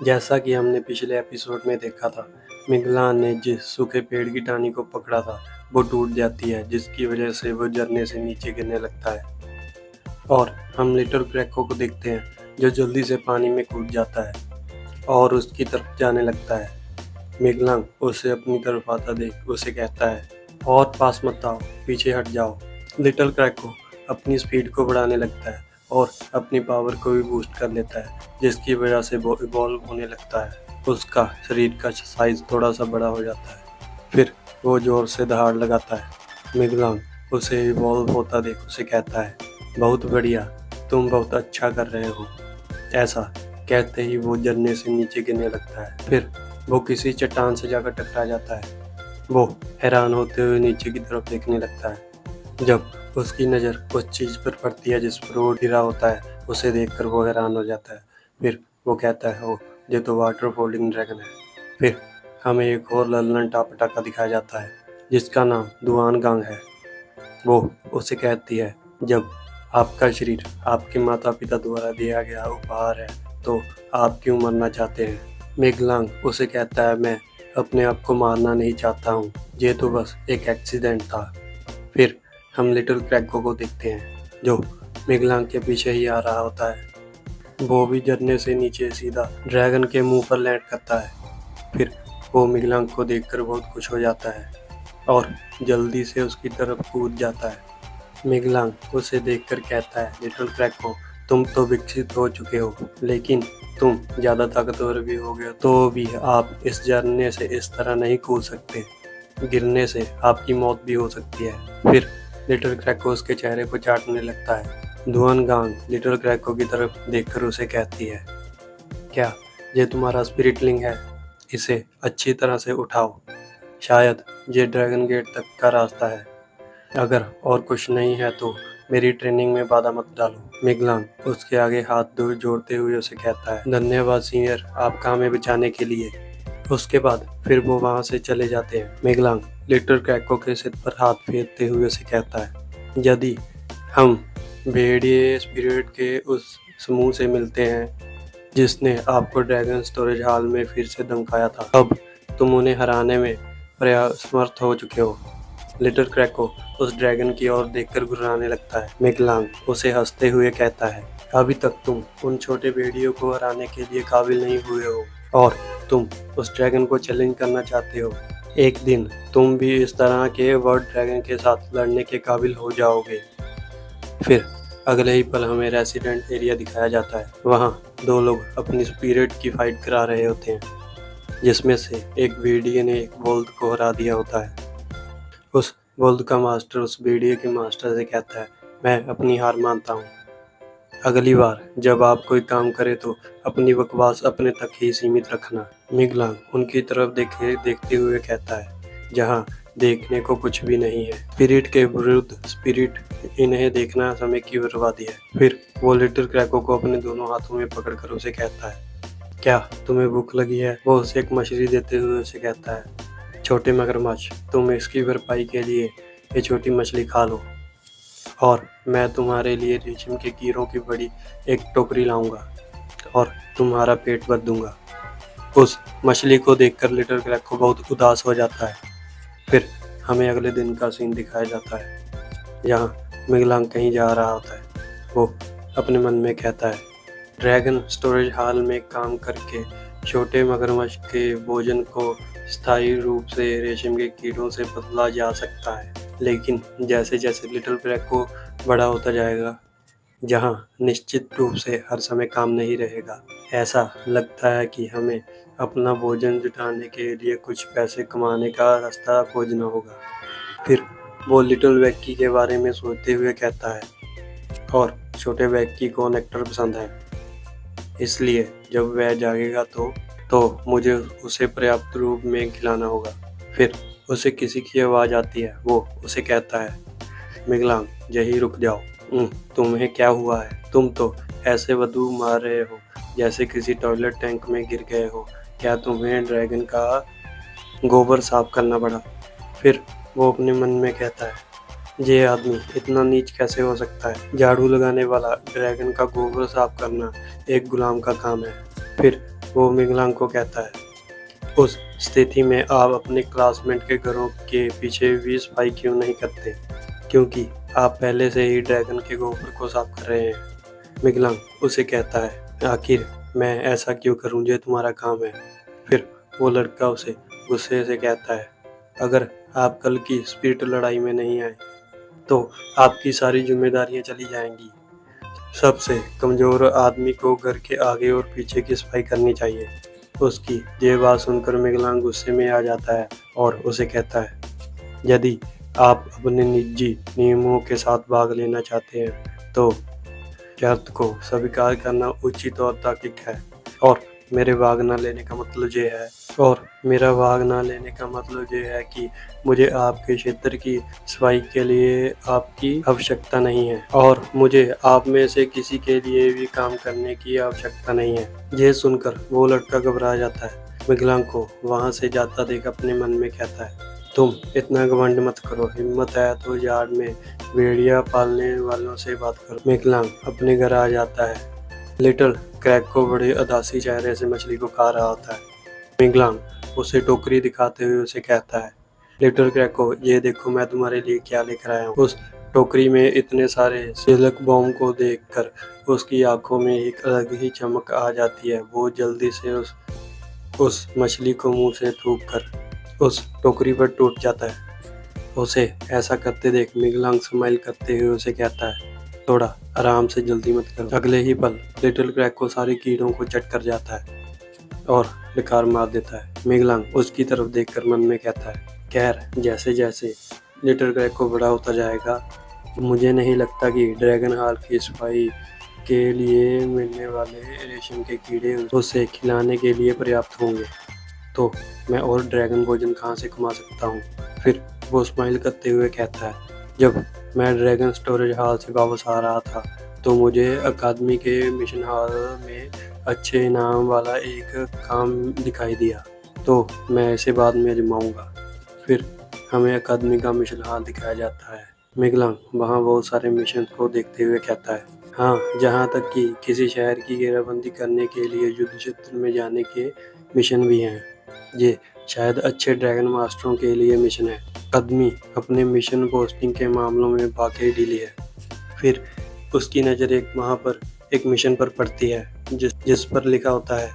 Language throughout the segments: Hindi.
जैसा कि हमने पिछले एपिसोड में देखा था, मिगलान ने जिस सूखे पेड़ की टहनी को पकड़ा था वो टूट जाती है, जिसकी वजह से वो झरने से नीचे गिरने लगता है। और हम लिटिल क्रैको को देखते हैं जो जल्दी से पानी में कूद जाता है और उसकी तरफ जाने लगता है। मिगलांग उसे अपनी तरफ आता देख उसे कहता है, और पास मत आओ, पीछे हट जाओ। लिटिल क्रैको अपनी स्पीड को बढ़ाने लगता है और अपनी पावर को भी बूस्ट कर लेता है, जिसकी वजह से वो इवॉल्व होने लगता है। उसका शरीर का साइज थोड़ा सा बड़ा हो जाता है। फिर वो जोर से दहाड़ लगाता है। मिगलांग उसे इवॉल्व होता देख उसे कहता है, बहुत बढ़िया, तुम बहुत अच्छा कर रहे हो। ऐसा कहते ही वो झरने से नीचे गिरने लगता है। फिर वो किसी चट्टान से जाकर टकरा जाता है। वो हैरान होते हुए नीचे की तरफ देखने लगता है। जब उसकी नज़र उस चीज़ पर पड़ती है जिस पर वो गिरा होता है, उसे देखकर वो हैरान हो जाता है। फिर वो कहता है, ओ, ये तो वाटर फोल्डिंग ड्रैगन है। फिर हमें एक और लल्लन टापटाका दिखाया जाता है जिसका नाम दुआन गांग है। वो उसे कहती है, जब आपका शरीर आपके माता पिता द्वारा दिया गया उपहार है तो आप क्यों मरना चाहते हैं? मिगलांग उसे कहता है, मैं अपने आप को मारना नहीं चाहता हूँ, ये तो बस एक एक्सीडेंट था। फिर हम लिटिल क्रैको को देखते हैं जो मिगलांग के पीछे ही आ रहा होता है। वो भी झरने से नीचे सीधा ड्रैगन के मुंह पर लैंड करता है। फिर वो मिगलांग को देखकर बहुत खुश हो जाता है और जल्दी से उसकी तरफ कूद जाता है। मिगलांग उसे देखकर कहता है, लिटिल क्रैको, तुम तो विकसित हो चुके हो, लेकिन तुम ज़्यादा ताकतवर भी हो गए तो भी आप इस झरने से इस तरह नहीं कूद सकते। गिरने से आपकी मौत भी हो सकती है। फिर लिटिल क्रैको उसके चेहरे को चाटने लगता है। दुआन गांग लिटिल क्रैको की तरफ देखकर उसे कहती है, क्या ये तुम्हारा स्पिरिट लिंग है? इसे अच्छी तरह से उठाओ, शायद ये ड्रैगन गेट तक का रास्ता है। अगर और कुछ नहीं है तो मेरी ट्रेनिंग में बाधा मत डालो। मिगलांग उसके आगे हाथ जोड़ते हुए उसे कहता है, धन्यवाद सीनियर, आपका हमें बचाने के लिए। उसके बाद फिर वो वहाँ से चले जाते हैं। मिगलांग लिटिल क्रैको के सिर पर हाथ फेरते हुए उसे कहता है, यदि हम भेड़िए स्पिरिट के उस समूह से मिलते हैं जिसने आपको ड्रैगन स्टोरेज हॉल में फिर से धमकाया था, अब तुम उन्हें हराने में समर्थ हो चुके हो। लिटिल क्रैको उस ड्रैगन की ओर देखकर गुर्राने लगता है। मिगलांग उसे हंसते हुए कहता है, अभी तक तुम उन छोटे भेड़ियों को हराने के लिए काबिल नहीं हुए हो और तुम उस ड्रैगन को चैलेंज करना चाहते हो। एक दिन तुम भी इस तरह के वर्ड ड्रैगन के साथ लड़ने के काबिल हो जाओगे। फिर अगले ही पल हमें रेसिडेंट एरिया दिखाया जाता है। वहाँ दो लोग अपनी स्पिरिट की फाइट करा रहे होते हैं, जिसमें से एक भेड़िए ने एक वोल्ड को हरा दिया होता है। उस वोल्ड का मास्टर उस भेड़िए के मास्टर से कहता है, मैं अपनी हार मानता हूँ। अगली बार जब आप कोई काम करें तो अपनी बकवास अपने तक ही सीमित रखना। मिगलांग उनकी तरफ देखते हुए कहता है, जहाँ देखने को कुछ भी नहीं है। स्पिरिट के विरुद्ध स्पिरिट, इन्हें देखना समय की बर्बादी है। फिर वो लिटिल क्रैको को अपने दोनों हाथों में पकड़कर उसे कहता है, क्या तुम्हें भूख लगी है? वो उसे एक मछली देते हुए उसे कहता है, छोटे मगरमच्छ, तुम इसकी भरपाई के लिए ये छोटी मछली खा लो और मैं तुम्हारे लिए रेशम के कीड़ों की बड़ी एक टोकरी लाऊंगा और तुम्हारा पेट भर दूंगा। उस मछली को देखकर लिटिल क्रैको बहुत उदास हो जाता है। फिर हमें अगले दिन का सीन दिखाया जाता है जहाँ मिगलांग कहीं जा रहा होता है। वो अपने मन में कहता है, ड्रैगन स्टोरेज हॉल में काम करके छोटे मगरमच्छ के भोजन को स्थायी रूप से रेशम के कीड़ों से बदला जा सकता है, लेकिन जैसे जैसे लिटिल क्रैको बड़ा होता जाएगा, जहाँ निश्चित रूप से हर समय काम नहीं रहेगा, ऐसा लगता है कि हमें अपना भोजन जुटाने के लिए कुछ पैसे कमाने का रास्ता खोजना होगा। फिर वो लिटिल वैक्की के बारे में सोचते हुए कहता है, और छोटे वैक्की को नेक्टर पसंद है, इसलिए जब वह जागेगा तो मुझे उसे पर्याप्त रूप में खिलाना होगा। फिर उसे किसी की आवाज़ आती है। वो उसे कहता है, मिगलांग, यहीं रुक जाओ। तुम्हें क्या हुआ है? तुम तो ऐसे बदबू मार रहे हो जैसे किसी टॉयलेट टैंक में गिर गए हो। क्या तुम्हें ड्रैगन का गोबर साफ करना पड़ा? फिर वो अपने मन में कहता है, ये आदमी इतना नीच कैसे हो सकता है? झाड़ू लगाने वाला ड्रैगन का गोबर साफ करना एक गुलाम का काम है। फिर वो मिगलांग को कहता है, उस स्थिति में आप अपने क्लासमेट के घरों के पीछे भी सफाई क्यों नहीं करते, क्योंकि आप पहले से ही ड्रैगन के गोबर को साफ कर रहे हैं। मिगलांग उसे कहता है, आखिर मैं ऐसा क्यों करूं, ये तुम्हारा काम है। फिर वो लड़का उसे गुस्से से कहता है, अगर आप कल की स्पिरिट लड़ाई में नहीं आए तो आपकी सारी जिम्मेदारियां चली जाएंगी। सबसे कमज़ोर आदमी को घर के आगे और पीछे की सफाई करनी चाहिए। उसकी ये बात सुनकर मिगलांग गुस्से में आ जाता है और उसे कहता है, यदि आप अपने निजी नियमों के साथ भाग लेना चाहते हैं तो शर्त को स्वीकार करना उचित और तार्किक है। और मेरा भाग ना लेने का मतलब ये है कि मुझे आपके क्षेत्र की सफाई के लिए आपकी आवश्यकता नहीं है और मुझे आप में से किसी के लिए भी काम करने की आवश्यकता नहीं है। ये सुनकर वो लड़का घबरा जाता है। मिगलांग को वहां से जाता देख अपने मन में कहता है, तुम इतना घमंड मत करो, हिम्मत है तो यार्ड में भेड़िया पालने वालों से बात करो। मिगलांग अपने घर आ जाता है। लिटिल क्रैक को बड़े उदासी चेहरे से मछली को खा रहा होता है। मिगलांग उसे टोकरी दिखाते हुए उसे कहता है, लिटिल क्रैक को, ये देखो मैं तुम्हारे लिए क्या लेकर आया हूँ। उस टोकरी में इतने सारे सिल्क बॉम्ब को देखकर उसकी आंखों में एक अलग ही चमक आ जाती है। वो जल्दी से उस मछली को मुंह से थूक कर उस टोकरी पर टूट जाता है। उसे ऐसा करते देख मिगलांग स्माइल करते हुए उसे कहता है, थोड़ा आराम से, जल्दी मत करो। अगले ही पल लिटिल क्रैक को सारे कीड़ों को चट कर जाता है और डकार मार देता है। मिगलांग उसकी तरफ देखकर मन में कहता है, खैर जैसे जैसे लिटिल क्रैक को बड़ा होता जाएगा, मुझे नहीं लगता कि ड्रैगन हॉल की सफाई के लिए मिलने वाले रेशम के कीड़े उसे खिलाने के लिए पर्याप्त होंगे, तो मैं और ड्रैगन भोजन कहाँ से कमा सकता हूँ। फिर वो स्माइल करते हुए कहता है, जब मैं ड्रैगन स्टोरेज हॉल से वापस आ रहा था तो मुझे अकादमी के मिशन हॉल में अच्छे इनाम वाला एक काम दिखाई दिया, तो मैं इसे बाद में आजमाऊंगा। फिर हमें अकादमी का मिशन हॉल दिखाया जाता है। मिगलांग वहाँ बहुत सारे मिशन को देखते हुए कहता है, हाँ, जहाँ तक कि किसी शहर की घेराबंदी करने के लिए युद्ध क्षेत्र में जाने के मिशन भी हैं। ये शायद अच्छे ड्रैगन मास्टरों के लिए मिशन है। अकादमी अपने मिशन पोस्टिंग के मामलों में वाकई ढीली है। फिर उसकी नज़र एक मिशन पर पड़ती है जिस पर लिखा होता है,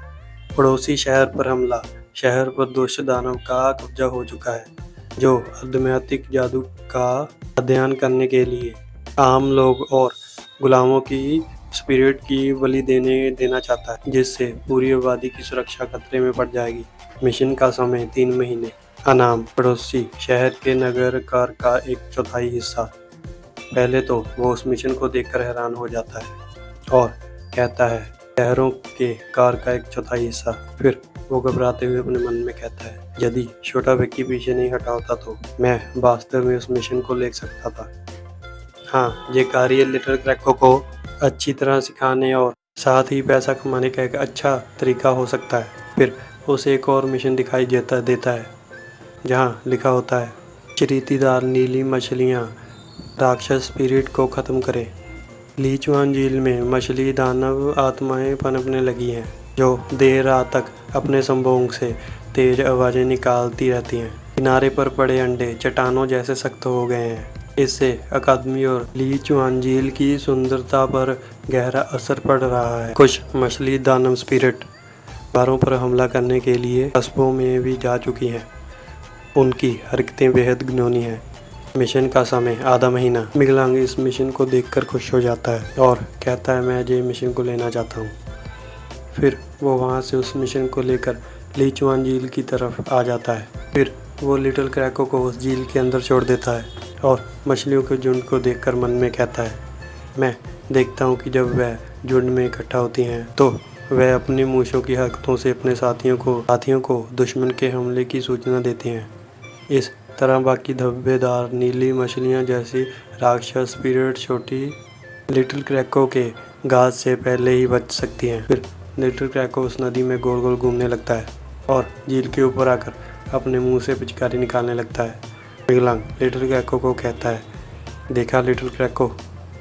पड़ोसी शहर पर हमला, शहर पर दुष्ट दानव का कब्जा हो चुका है, जो अदम्यातिक जादू का अध्ययन करने के लिए आम लोग और गुलामों की स्पिरिट की बलि देना चाहता है, जिससे पूरी आबादी की सुरक्षा खतरे में पड़ जाएगी। मिशन का समय 3 महीने। अनाम पड़ोसी शहर के नगर कार का 1/4 हिस्सा। पहले तो वो उस मिशन को देखकर हैरान हो जाता है और कहता है, शहरों के कार का 1/4 हिस्सा। फिर वो घबराते हुए अपने मन में कहता है, यदि छोटा व्यक्ति पीछे नहीं हटा होता तो मैं वास्तव में उस मिशन को ले सकता था। हाँ, ये कार्य लिटिल क्रैको को अच्छी तरह सिखाने और साथ ही पैसा कमाने का एक अच्छा तरीका हो सकता है। फिर उसे एक और मिशन दिखाई देता है जहाँ लिखा होता है, चरीतीदार नीली मछलियाँ राक्षस स्पिरिट को ख़त्म करें। लीचुआन झील में मछली दानव आत्माएं पनपने लगी हैं जो देर रात तक अपने संभोग से तेज आवाज़ें निकालती रहती हैं। किनारे पर पड़े अंडे चट्टानों जैसे सख्त हो गए हैं। इससे अकादमी और लीचुआन झील की सुंदरता पर गहरा असर पड़ रहा है। कुछ मछली दानव स्पिरिट घरों पर हमला करने के लिए कस्बों में भी जा चुकी हैं। उनकी हरकतें बेहद घिनौनी हैं। मिशन का समय आधा महीना। मिगलांग इस मिशन को देखकर खुश हो जाता है और कहता है, मैं ये मिशन को लेना चाहता हूँ। फिर वो वहाँ से उस मिशन को लेकर लीचुआन झील की तरफ आ जाता है। फिर वो लिटिल क्रैको को उस झील के अंदर छोड़ देता है और मछलियों के झुंड को देखकर मन में कहता है, मैं देखता हूँ कि जब वह झुंड में इकट्ठा होती हैं तो वह अपनी मूंछों की हरकतों से अपने साथियों को दुश्मन के हमले की सूचना देते हैं। इस तरह बाकी धब्बेदार नीली मछलियाँ जैसी राक्षस स्पिरिट छोटी लिटिल क्रैको के घात से पहले ही बच सकती हैं। फिर लिटिल क्रैको उस नदी में गोल गोल घूमने लगता है और झील के ऊपर आकर अपने मुंह से पिचकारी निकालने लगता है। मिगलांग लिटिल क्रैको को कहता है, देखा लिटिल क्रैको,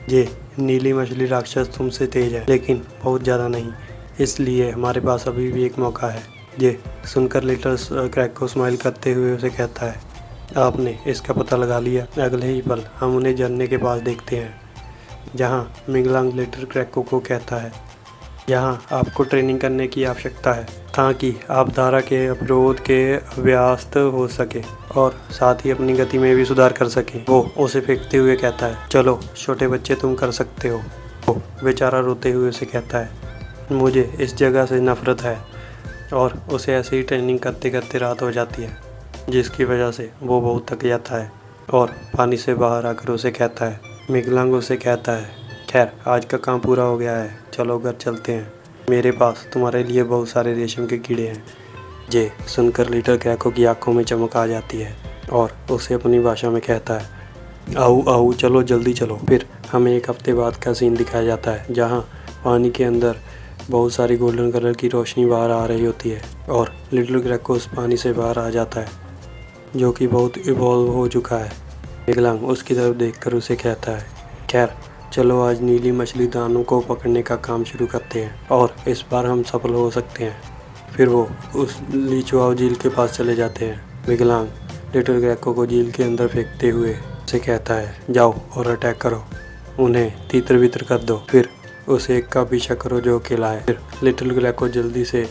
ये नीली मछली राक्षस तुमसे तेज है लेकिन बहुत ज़्यादा नहीं। इसलिए हमारे पास अभी भी एक मौका है। ये सुनकर लिटिल क्रैको स्माइल करते हुए उसे कहता है, आपने इसका पता लगा लिया। अगले ही पल हम उन्हें झरने के पास देखते हैं, जहाँ मिगलांग लिटिल क्रैको को कहता है, यहाँ आपको ट्रेनिंग करने की आवश्यकता है ताकि आप धारा के अवरोध के अभ्यस्त हो सके और साथ ही अपनी गति में भी सुधार कर सकें। वो उसे फेंकते हुए कहता है, चलो छोटे बच्चे, तुम कर सकते हो। वो बेचारा रोते हुए उसे कहता है, मुझे इस जगह से नफरत है। और उसे ऐसे ही ट्रेनिंग करते करते रात हो जाती है, जिसकी वजह से वो बहुत थक जाता है और पानी से बाहर आकर उसे कहता है, मिगलांग उसे कहता है, खैर आज का काम पूरा हो गया है, चलो घर चलते हैं, मेरे पास तुम्हारे लिए बहुत सारे रेशम के कीड़े हैं। ये सुनकर लिटिल क्रैको की आंखों में चमक आ जाती है और उसे अपनी भाषा में कहता है, आओ आओ, चलो जल्दी चलो। फिर हमें एक हफ्ते बाद का सीन दिखाया जाता है, जहाँ पानी के अंदर बहुत सारी गोल्डन कलर की रोशनी बाहर आ रही होती है और लिटिल क्रैको उस पानी से बाहर आ जाता है, जो कि बहुत इवॉल्व हो चुका है। मिगलांग उसकी तरफ देखकर उसे कहता है, खैर चलो आज नीली मछली दानों को पकड़ने का काम शुरू करते हैं और इस बार हम सफल हो सकते हैं। फिर वो उस लीचुआओ झील के पास चले जाते हैं। मिगलांग लिटिल क्रैको को झील के अंदर फेंकते हुए उसे कहता है, जाओ और अटैक करो, उन्हें तीतर बितर कर दो, फिर उस एक का पीछा करो जो अकेला है। फिर लिटिल क्रैको जल्दी से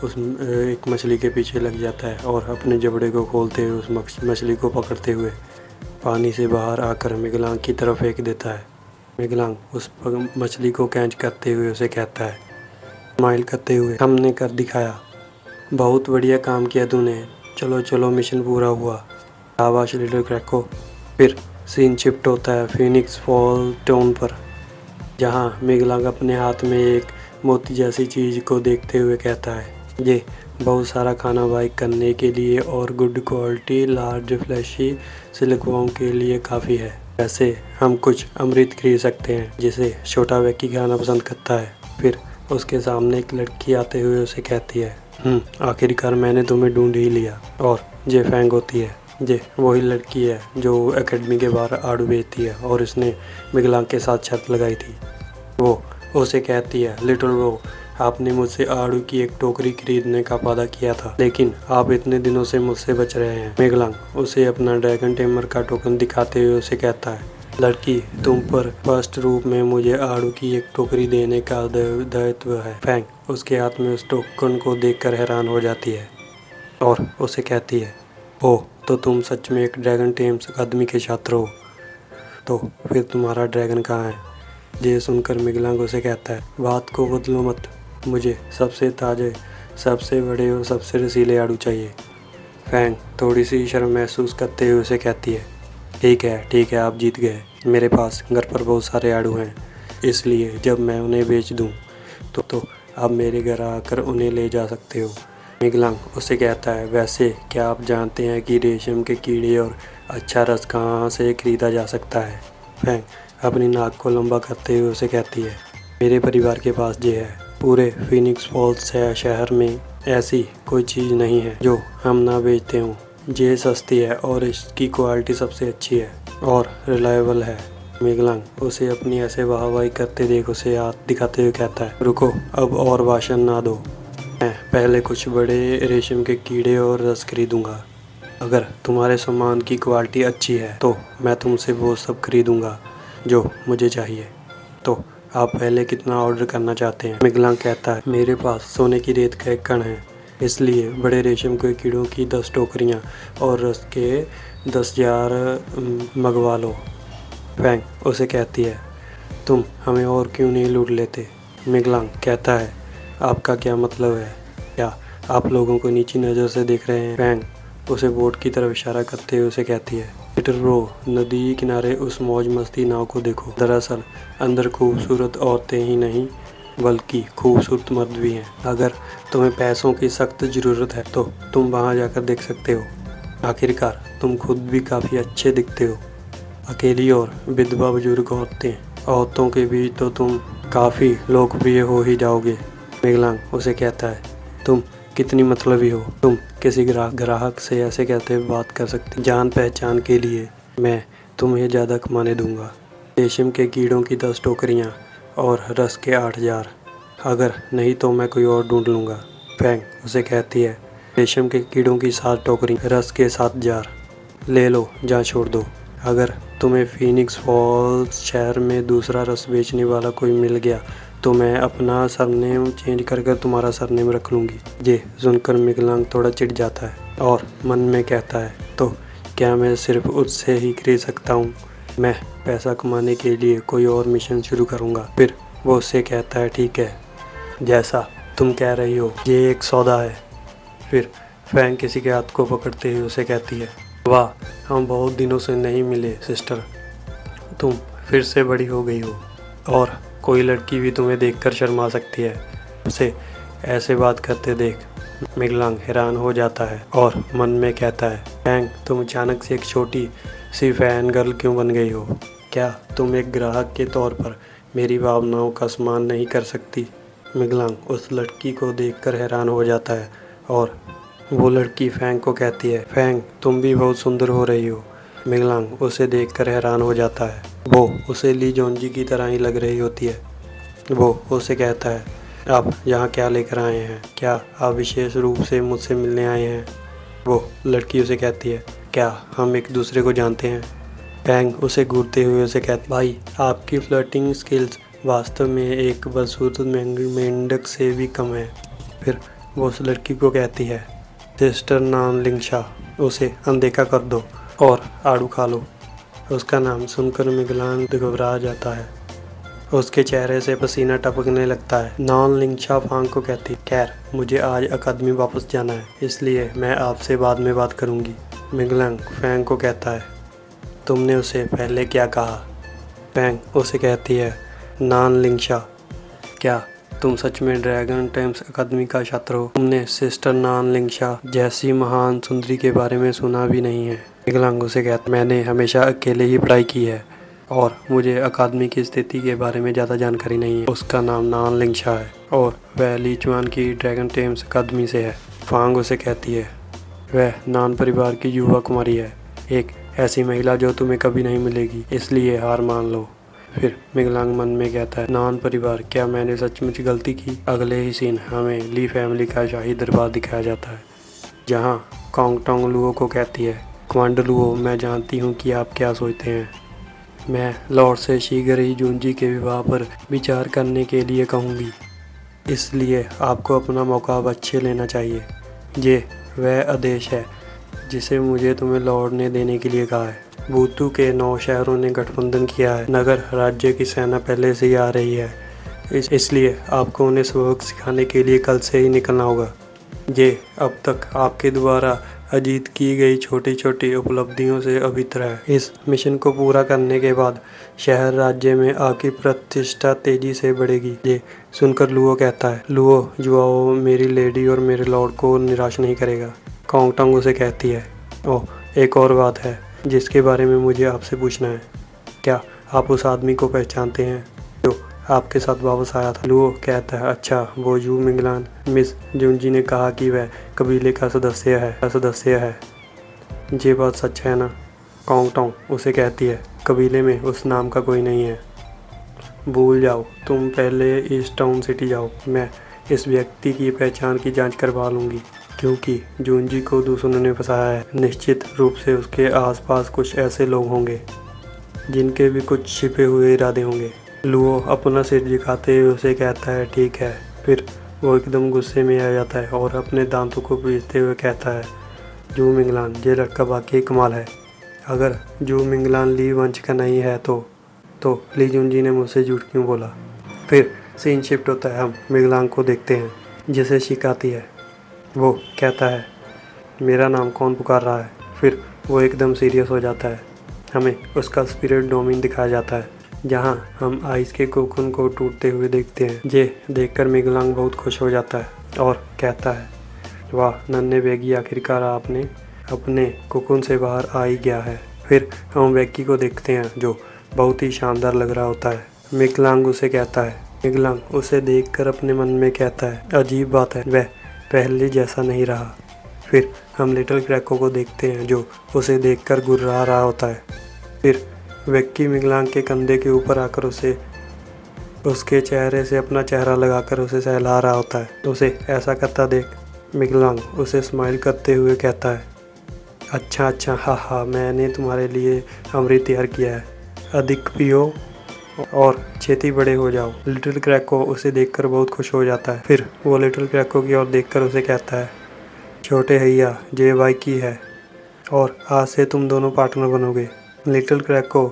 उस एक मछली के पीछे लग जाता है और अपने जबड़े को खोलते हुए उस मछली को पकड़ते हुए पानी से बाहर आकर मिगलांग की तरफ फेंक देता है। मिगलांग उस मछली को कैच करते हुए उसे कहता है, स्माइल करते हुए, हमने कर दिखाया, बहुत बढ़िया काम किया तूने, चलो चलो मिशन पूरा हुआ, शाबाश लिटिल क्रैको। फिर सीन शिफ्ट होता है फीनिक्स फॉल टाउन पर, जहाँ मिगलांग अपने हाथ में एक मोती जैसी चीज़ को देखते हुए कहता है, ये बहुत सारा खाना बाइक करने के लिए और good quality large flashy silkworm के लिए काफ़ी है। वैसे हम कुछ अमृत खरीद सकते हैं जिसे छोटा व्यक्ति खाना पसंद करता है। फिर उसके सामने एक लड़की आते हुए उसे कहती है, आखिरकार मैंने तुम्हें ढूंढ ही लिया। और ये फैंग होती है, ये वही लड़की है जो एकेडमी के बाहर आड़ू बेचती है और इसने मिगलांग के साथ शर्त लगाई थी। वो उसे कहती है, लिटिल ब्रो, आपने मुझसे आड़ू की एक टोकरी खरीदने का वादा किया था, लेकिन आप इतने दिनों से मुझसे बच रहे हैं। मिगलांग उसे अपना ड्रैगन टेमर का टोकन दिखाते हुए उसे कहता है, लड़की, तुम पर फर्स्ट रूप में मुझे आड़ू की एक टोकरी देने का दायित्व है। फैंग उसके हाथ में उस टोकन को देखकर हैरान हो जाती है और उसे कहती है, ओह, तो तुम सच में एक ड्रैगन टेम्स अकादमी के छात्र हो, तो फिर तुम्हारा ड्रैगन कहाँ है? ये सुनकर मिगलांग उसे कहता है, बात को बदलो मत, मुझे सबसे ताज़े, सबसे बड़े और सबसे रसीले आड़ू चाहिए। फैंग थोड़ी सी शर्म महसूस करते हुए उसे कहती है, ठीक है, आप जीत गए, मेरे पास घर पर बहुत सारे आड़ू हैं, इसलिए जब मैं उन्हें बेच दूं तो आप मेरे घर आकर उन्हें ले जा सकते हो। मिगलांग उसे कहता है, वैसे क्या आप जानते हैं कि रेशम के कीड़े और अच्छा रस कहाँ से खरीदा जा सकता है? फैंग अपनी नाक को लंबा करते हुए उसे कहती है, मेरे परिवार के पास ये है, पूरे फीनिक्स फॉल्स शहर में ऐसी कोई चीज़ नहीं है जो हम ना बेचते हों। ये सस्ती है और इसकी क्वालिटी सबसे अच्छी है और रिलायबल है। मिगलांग उसे अपनी ऐसे वाहवाही करते देख उसे हाथ दिखाते हुए कहता है, रुको, अब और भाषण ना दो, मैं पहले कुछ बड़े रेशम के कीड़े और रस खरीदूंगा। अगर तुम्हारे सामान की क्वालिटी अच्छी है तो मैं तुमसे वो सब खरीदूंगा जो मुझे चाहिए। तो आप पहले कितना ऑर्डर करना चाहते हैं? मिगलांग कहता है, मेरे पास सोने की रेत का एक कण है, इसलिए बड़े रेशम के कीड़ों की 10 टोकरियां और रस के 10,000 मंगवा लो। फैंग उसे कहती है, तुम हमें और क्यों नहीं लूट लेते? मिगलांग कहता है, आपका क्या मतलब है? क्या आप लोगों को नीची नज़र से देख रहे हैं? फैंग उसे बोट की तरफ इशारा करते हुए उसे कहती है, लिटिल ब्रो, नदी किनारे उस मौज मस्ती नाव को देखो, दरअसल अंदर खूबसूरत औरतें ही नहीं बल्कि खूबसूरत मर्द भी हैं। अगर तुम्हें पैसों की सख्त ज़रूरत है तो तुम वहां जाकर देख सकते हो। आखिरकार तुम खुद भी काफ़ी अच्छे दिखते हो। अकेली और विधवा बुजुर्ग औरतों के बीच तो तुम काफ़ी लोकप्रिय हो ही जाओगे। मिगलांग उसे कहता है, तुम कितनी मतलबी हो, तुम किसी ग्राहक से ऐसे कहते हुए बात कर सकती? जान पहचान के लिए मैं तुम्हें ज़्यादा कमाने दूंगा। रेशम के कीड़ों की 10 टोकरियाँ और रस के 8,000। अगर नहीं तो मैं कोई और ढूंढ लूँगा। फैंग उसे कहती है, रेशम के कीड़ों की 7 टोकरी, रस के 7 जार ले लो, जहाँ छोड़ दो। अगर तुम्हें फीनिक्स फॉल्स शहर में दूसरा रस बेचने वाला कोई मिल गया तो मैं अपना सरनेम चेंज कर कर तुम्हारा सरनेम रख लूँगी। ये सुनकर मिगलांग थोड़ा चिढ़ जाता है और मन में कहता है, तो क्या मैं सिर्फ उससे ही खरीद सकता हूँ? मैं पैसा कमाने के लिए कोई और मिशन शुरू करूँगा। फिर वो उससे कहता है, ठीक है, जैसा तुम कह रही हो, ये एक सौदा है। फिर फैंग किसी के हाथ को पकड़ते हुए उसे कहती है, वाह, हम बहुत दिनों से नहीं मिले सिस्टर, तुम फिर से बड़ी हो गई हो और कोई लड़की भी तुम्हें देखकर शर्मा सकती है। उसे ऐसे बात करते देख मिगलांग हैरान हो जाता है और मन में कहता है, फैंग, तुम अचानक से एक छोटी सी फैन गर्ल क्यों बन गई हो? क्या तुम एक ग्राहक के तौर पर मेरी भावनाओं का सम्मान नहीं कर सकती? मिगलांग उस लड़की को देखकर हैरान हो जाता है और वो लड़की फैंग को कहती है, फैंग, तुम भी बहुत सुंदर हो रही हो। मिगलांग उसे देखकर हैरान हो जाता है। वो उसे ली जोंजी की तरह ही लग रही होती है। वो उसे कहता है, आप यहाँ क्या लेकर आए हैं? क्या आप विशेष रूप से मुझसे मिलने आए हैं? वो लड़की उसे कहती है, क्या हम एक दूसरे को जानते हैं? फैंग उसे घूरते हुए उसे कहती, भाई, आपकी फ्लर्टिंग स्किल्स वास्तव में एक बदसूरत मेंढक से भी कम है। फिर वो उस लड़की को कहती है, सिस्टर नानलिंगशा, उसे अनदेखा कर दो और आड़ू खा लो। उसका नाम सुनकर मिगलांग घबरा जाता है। उसके चेहरे से पसीना टपकने लगता है। नानलिंगशा फैंग को कहती, खैर, मुझे आज अकादमी वापस जाना है, इसलिए मैं आपसे बाद में बात करूंगी। मिगलांग फैंग को कहता है, तुमने उसे पहले क्या कहा? फैंग उसे कहती है, नानलिंगशा, क्या तुम सच में ड्रैगन टेम्स अकादमी का छात्र हो? तुमने सिस्टर नानलिंगशा जैसी महान सुंदरी के बारे में सुना भी नहीं है? मिगलांग उसे कहता, मैंने हमेशा अकेले ही पढ़ाई की है और मुझे अकादमी की स्थिति के बारे में ज़्यादा जानकारी नहीं है। उसका नाम नानलिंगशा है और वह लीचुआन की ड्रैगन टेम्स अकादमी से है। फैंग उसे कहती है, वह नान परिवार की युवा कुमारी है, एक ऐसी महिला जो तुम्हें कभी नहीं मिलेगी, इसलिए हार मान लो। फिर मिगलांग मन में कहता है, नान परिवार, क्या मैंने सचमुच गलती की? अगले ही सीन हमें ली फैमिली का शाही दरबार दिखाया जाता है, जहाँ कॉन्गटोंग लुओ को कहती है, कमांडर लुओ, मैं जानती हूँ कि आप क्या सोचते हैं। मैं लॉर्ड से शीघ्र ही जूंजी के विवाह पर विचार करने के लिए कहूँगी, इसलिए आपको अपना मौका अब अच्छे लेना चाहिए। ये वह आदेश है जिसे मुझे तुम्हें लॉर्ड ने देने के लिए कहा है। बूतू के 9 शहरों ने गठबंधन किया है। नगर राज्य की सेना पहले से ही आ रही है, इसलिए आपको उन्हें सबक सिखाने के लिए कल से ही निकलना होगा। ये अब तक आपके द्वारा अर्जित की गई छोटी छोटी उपलब्धियों से अभित्र है। इस मिशन को पूरा करने के बाद शहर राज्य में आपकी प्रतिष्ठा तेजी से बढ़ेगी। ये सुनकर लुओ कहता है, लुओ जुआओ मेरी लेडी और मेरे लॉर्ड को निराश नहीं करेगा। कॉन्गटोंग उसे कहती है, ओह, एक और बात है जिसके बारे में मुझे आपसे पूछना है। क्या आप उस आदमी को पहचानते हैं जो आपके साथ वापस आया था? लुओ कहता है, अच्छा, वो यू मिंगलान। मिस जुंजी ने कहा कि वह कबीले का सदस्य है। ये बात सच है ना? कॉन्गटोंग उसे कहती है, कबीले में उस नाम का कोई नहीं है। भूल जाओ, तुम पहले ईस्ट टाउन सिटी जाओ, मैं इस व्यक्ति की पहचान की जांच करवा लूँगी, क्योंकि जूंजी को दूसरों ने फंसाया है। निश्चित रूप से उसके आसपास कुछ ऐसे लोग होंगे जिनके भी कुछ छिपे हुए इरादे होंगे। लुओ अपना सिर झुकाते हुए उसे कहता है, ठीक है। फिर वो एकदम गुस्से में आ जाता है और अपने दांतों को पीसते हुए कहता है, जू मिंगलान, ये लड़का वाकई कमाल है। अगर जू मिंगलान ली वंश का नहीं है तो ली जुंजी ने मुझसे झूठ क्यों बोला? फिर सीन शिफ्ट होता है, हम मिंगलान को देखते हैं जिसे शिकाती है। वो कहता है, मेरा नाम कौन पुकार रहा है? फिर वो एकदम सीरियस हो जाता है। हमें उसका स्पिरिट डोमेन दिखाया जाता है, जहाँ हम आइस के कोकुन को टूटते हुए देखते हैं। ये देखकर मिगलांग बहुत खुश हो जाता है और कहता है, वाह नन्हे बेगी, आखिरकार आपने अपने कोकुन से बाहर आ ही गया है। फिर हम बेगी को देखते हैं जो बहुत ही शानदार लग रहा होता है। मिगलांग उसे कहता है, मिगलांग उसे देखकर अपने मन में कहता है, अजीब बात है, वह पहले जैसा नहीं रहा। फिर हम लिटिल क्रैको को देखते हैं जो उसे देखकर गुर्रा रहा होता है। फिर वेक्की मिगलांग के कंधे के ऊपर आकर उसे उसके चेहरे से अपना चेहरा लगाकर उसे सहला रहा होता है। उसे ऐसा करता देख मिगलांग उसे स्माइल करते हुए कहता है, अच्छा अच्छा, हाँ हाँ, मैंने तुम्हारे लिए अमृत तैयार किया है, अधिक पियो और छेती बड़े हो जाओ। लिटिल क्रैको उसे देखकर बहुत खुश हो जाता है। फिर वो लिटिल क्रैको की ओर देखकर उसे कहता है, छोटे भैया, ये भाई की है और आज से तुम दोनों पार्टनर बनोगे। लिटिल क्रैको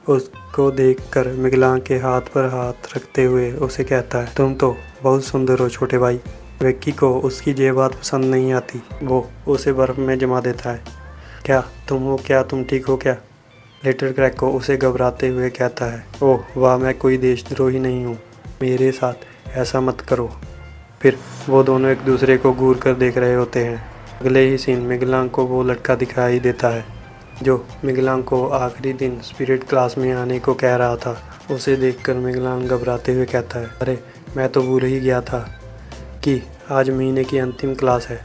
उसको देखकर मिगलांग के हाथ पर हाथ रखते हुए उसे कहता है, तुम तो बहुत सुंदर हो छोटे भाई। विक्की को उसकी ये बात पसंद नहीं आती। वो उसे बर्फ में जमा देता है। क्या तुम हो? क्या तुम ठीक हो क्या? लिटिल क्रैको उसे घबराते हुए कहता है, ओह वाह, मैं कोई देशद्रोही नहीं हूँ, मेरे साथ ऐसा मत करो। फिर वो दोनों एक दूसरे को घूर कर देख रहे होते हैं। अगले ही सीन मिगलांग को वो लड़का दिखाई देता है जो मिगलांग को आखिरी दिन स्पिरिट क्लास में आने को कह रहा था। उसे देखकर मिगलांग घबराते हुए कहता है, अरे मैं तो भूल ही गया था कि आज महीने की अंतिम क्लास है।